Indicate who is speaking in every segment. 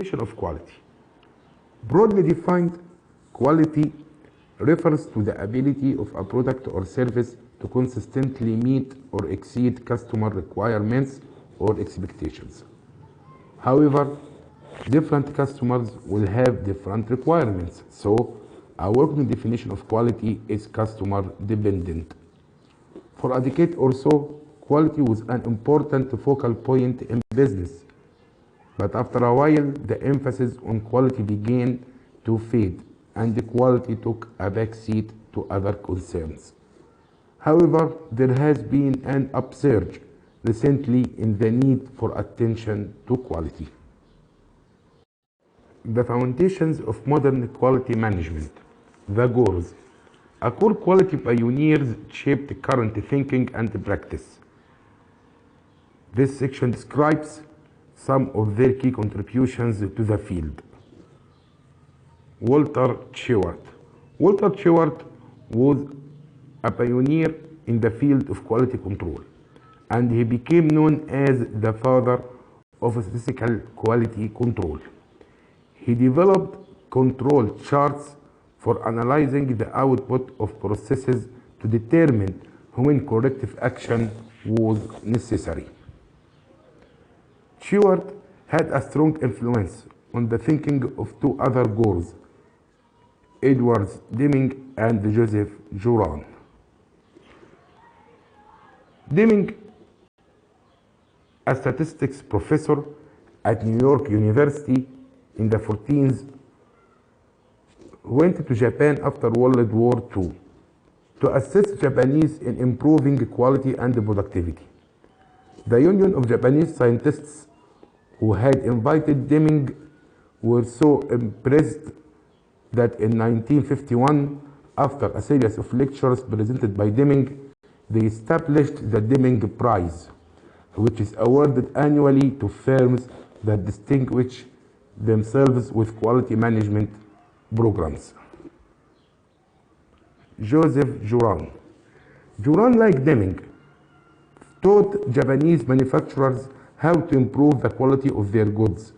Speaker 1: Definition of quality. Broadly defined, quality refers to the ability of a product or service to consistently meet or exceed customer requirements or expectations. However, different customers will have different requirements, so a working definition of quality is customer dependent. For a decade or so, quality was an important focal point in business. But after a while, the emphasis on quality began to fade, and the quality took a backseat to other concerns. However, there has been an upsurge recently in the need for attention to quality. The foundations of modern quality management, the goals. A core quality pioneers shaped current thinking and practice. This section describes some of their key contributions to the field. Walter Stewart. Walter Stewart was a pioneer in the field of quality control, and he became known as the father of statistical quality control. He developed control charts for analyzing the output of processes to determine when corrective action was necessary. Stewart had a strong influence on the thinking of two other gurus, Edward Deming and Joseph Juran. Deming, a statistics professor at New York University in the 14th, went to Japan after World War II to assist Japanese in improving quality and productivity. The Union of Japanese Scientists who had invited Deming were so impressed that in 1951, after a series of lectures presented by Deming, they established the Deming Prize, which is awarded annually to firms that distinguish themselves with quality management programs. Joseph Juran. Juran, like Deming, taught Japanese manufacturers how to improve the quality of their goods,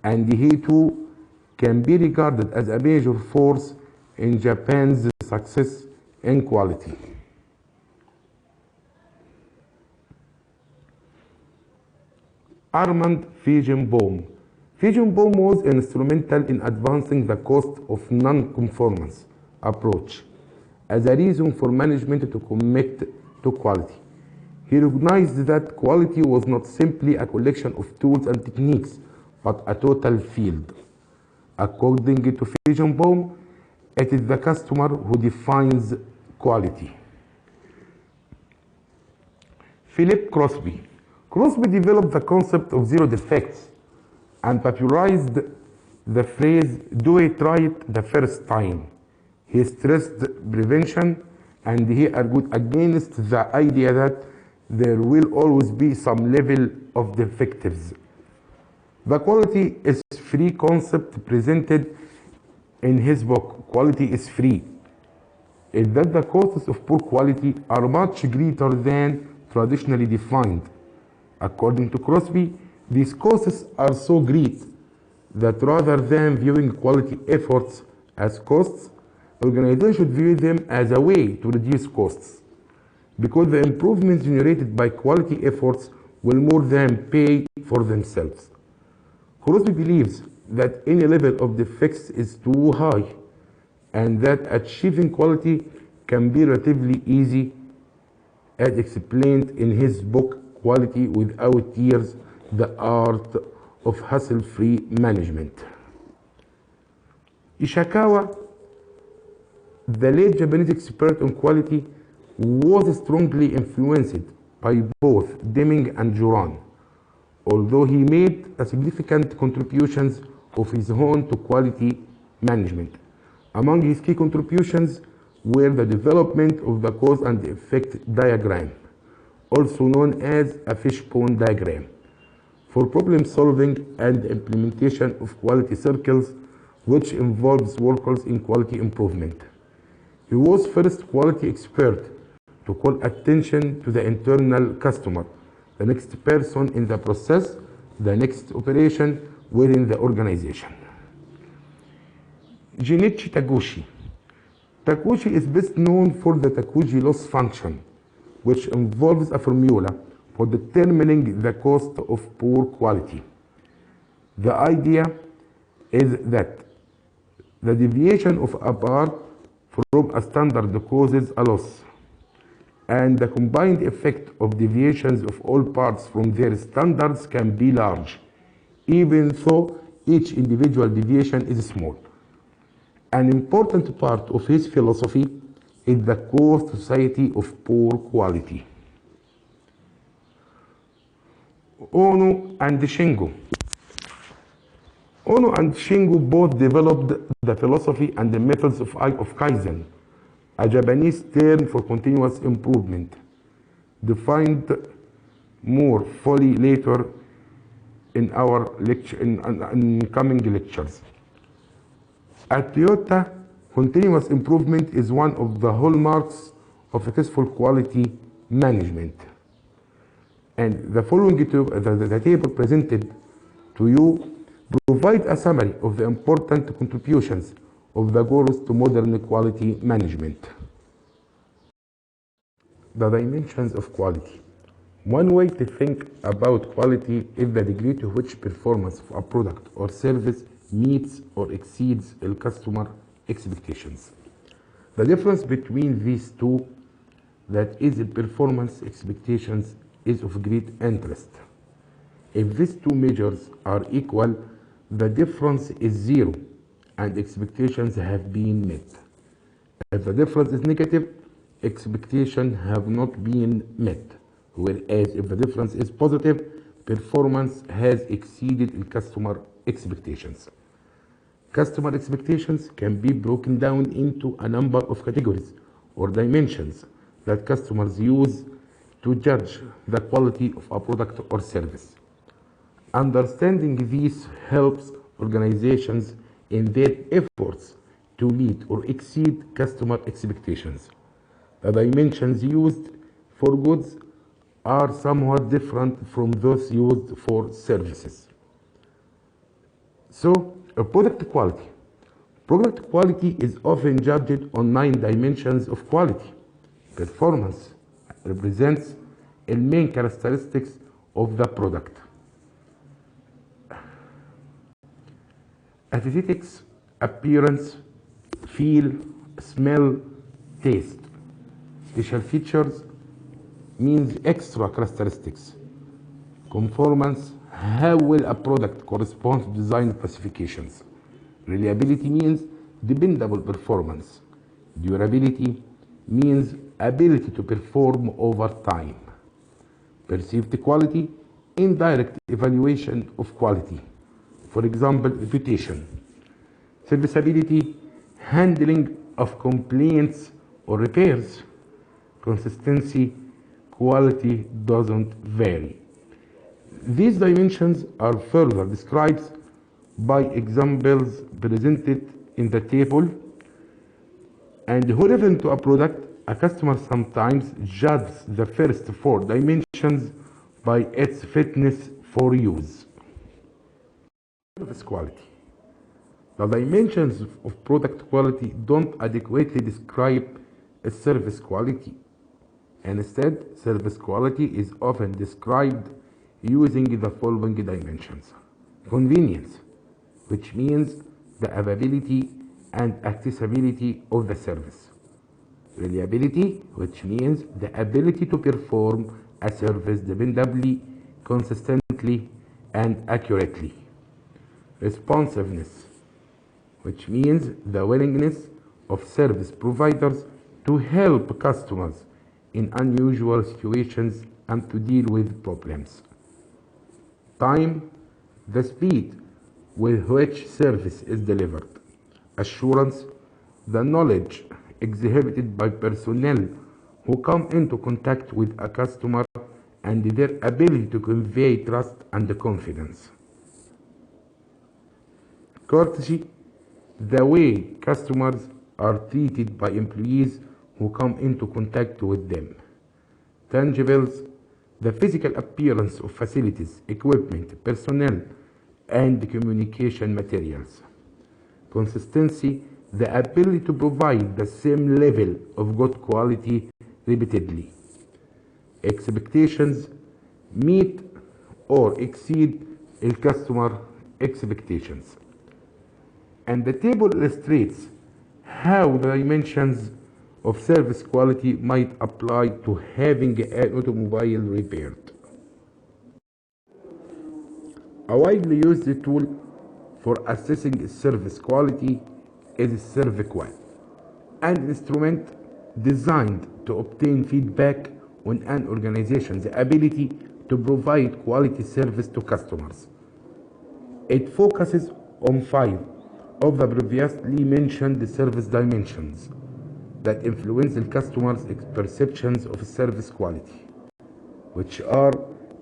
Speaker 1: and he too can be regarded as a major force in Japan's success in quality. Armand Feigenbaum. Feigenbaum was instrumental in advancing the cost of non-conformance approach as a reason for management to commit to quality. He recognized that quality was not simply a collection of tools and techniques, but a total field. According to Feigenbaum, it is the customer who defines quality. Philip Crosby. Crosby developed the concept of zero defects and popularized the phrase, "do it right the first time." He stressed prevention, and he argued against the idea that there will always be some level of defectives. The quality is free concept presented in his book, Quality is Free, is that the costs of poor quality are much greater than traditionally defined. According to Crosby, these costs are so great that rather than viewing quality efforts as costs, organizations should view them as a way to reduce costs, because the improvements generated by quality efforts will more than pay for themselves. Crosby believes that any level of defects is too high, and that achieving quality can be relatively easy, as explained in his book Quality Without Tears, The Art of Hassle-Free Management. Ishikawa, the late Japanese expert on quality, was strongly influenced by both Deming and Juran, although he made a significant contributions of his own to quality management. Among his key contributions were the development of the cause and effect diagram, also known as a fishbone diagram, for problem solving and implementation of quality circles, which involves workers in quality improvement. He was first quality expert to call attention to the internal customer, the next person in the process, the next operation, within the organization. Junichi Taguchi. Taguchi is best known for the Taguchi loss function, which involves a formula for determining the cost of poor quality. The idea is that the deviation of a part from a standard causes a loss, and the combined effect of deviations of all parts from their standards can be large, even though each individual deviation is small. An important part of his philosophy is the cost society of poor quality. Ono and Shingo. Ono and Shingo both developed the philosophy and the methods of Kaizen, a Japanese term for continuous improvement, defined more fully later in our lecture, in coming lectures. At Toyota, continuous improvement is one of the hallmarks of successful quality management. And the following the table presented to you provide a summary of the important contributions of the goals to modern quality management. The dimensions of quality. One way to think about quality is the degree to which performance of a product or service meets or exceeds the customer expectations. The difference between these two, that is the performance expectations, is of great interest. If these two measures are equal, the difference is zero and expectations have been met. If the difference is negative, expectations have not been met. Whereas if the difference is positive, performance has exceeded the customer expectations. Customer expectations can be broken down into a number of categories or dimensions that customers use to judge the quality of a product or service. Understanding these helps organizations in their efforts to meet or exceed customer expectations. The dimensions used for goods are somewhat different from those used for services. So, product quality. Product quality is often judged on 9 dimensions of quality. Performance represents the main characteristics of the product. Aesthetics, appearance, feel, smell, taste. Special features means extra characteristics. Conformance, how well a product corresponds to design specifications. Reliability means dependable performance. Durability means ability to perform over time. Perceived quality, indirect evaluation of quality. For example, reputation. Serviceability, handling of complaints or repairs. Consistency, quality doesn't vary. These dimensions are further described by examples presented in the table. And relevant to a product, a customer sometimes judges the first 4 dimensions by its fitness for use. Service quality. The dimensions of product quality don't adequately describe a service quality. Instead, service quality is often described using the following dimensions. Convenience, which means the availability and accessibility of the service. Reliability, which means the ability to perform a service dependably, consistently, and accurately. Responsiveness, which means the willingness of service providers to help customers in unusual situations and to deal with problems. Time, the speed with which service is delivered. Assurance, the knowledge exhibited by personnel who come into contact with a customer and their ability to convey trust and confidence. Courtesy, the way customers are treated by employees who come into contact with them. Tangibles, the physical appearance of facilities, equipment, personnel, and communication materials. Consistency, the ability to provide the same level of good quality repeatedly. Expectations, meet or exceed the customer expectations. And the table illustrates how the dimensions of service quality might apply to having an automobile repaired. A widely used tool for assessing service quality is ServiQual, an instrument designed to obtain feedback on an organization's ability to provide quality service to customers. It focuses on 5 of the previously mentioned service dimensions that influence the customer's perceptions of service quality, which are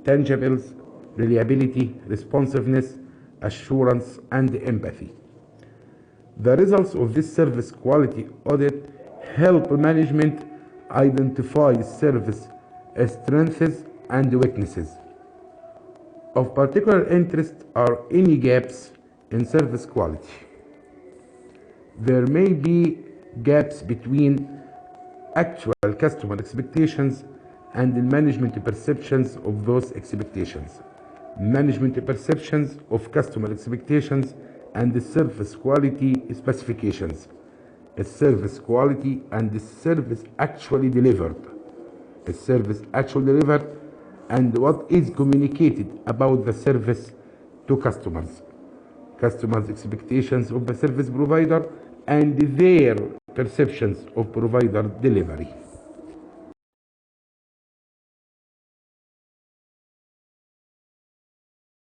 Speaker 1: tangibles, reliability, responsiveness, assurance, and empathy. The results of this service quality audit help management identify service strengths and weaknesses. Of particular interest are any gaps in service quality. There may be gaps between actual customer expectations and the management perceptions of those expectations. Management perceptions of customer expectations and the service quality specifications. A service quality and the service actually delivered. A service actually delivered and what is communicated about the service to customers. Customers' expectations of the service provider and their perceptions of provider delivery.